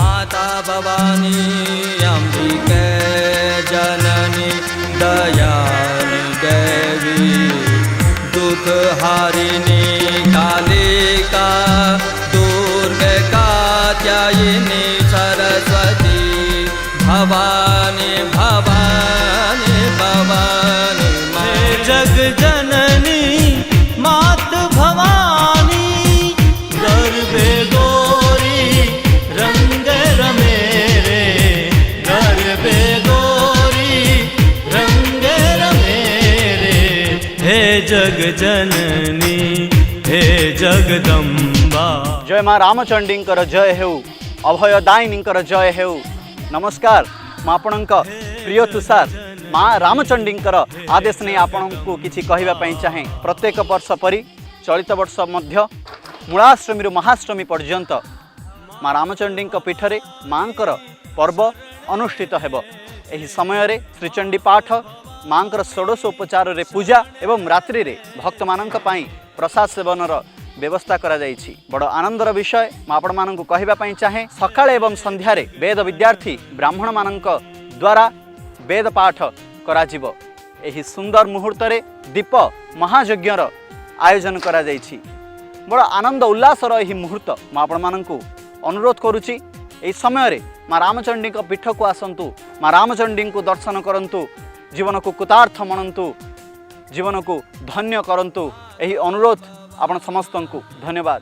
माता भवानी अम्बिके जननी दयानि देवी दुख हारिणी कालिका दुर्गे कात्यायिनी सरस्वती भवानी भवानी भवानी जग जननी मात भवानी गर्भे गोरी रंग रमेरे गर्भे गोरी रंग रमेरे हे जग जननी हे जगदम्बा। जय माँ रामचंडींकर जय हेउ अभयदायिनींकर जय हेउ। नमस्कार माँ आपणक प्रिय तुषार माँ रामचंडींकर आदेश नहीं आपण को किसी कहवाई चाहे प्रत्येक वर्ष परी चलित वर्ष मध्य मूलाष्टमी महाष्टमी पर्यंत माँ रामचंडी पीठरे माँकर पर्व अनुष्ठित हेब। एही समय रे श्रीचंडी पाठ माँकर षोडशोपचार रे पूजा एवं रात्रि रे भक्त मानक पई प्रसाद सेवनर व्यवस्था करा जाइछि। बड़ आनंदर विषय मैं आपण मानक कहवाई चाहे सकाळे एवं संध्यारे वेद विद्यार्थी ब्राह्मण मानक द्वारा वेद पाठ कराजिब। एही सुंदर मुहूर्त रे दीप महायज्ञर आयोजन करा जाइछि। बड़ आनंद उल्लासर एही मुहूर्त मैं आपण मानक अनुरोध करुछि एही समय रे माँ रामचंडी पीठ को आसतु माँ रामचंडी को दर्शन करंतु जीवन को कृतार्थ मनंतु जीवन को धन्य करंतु। एही अनुरोध आपण समस्त को धन्यवाद।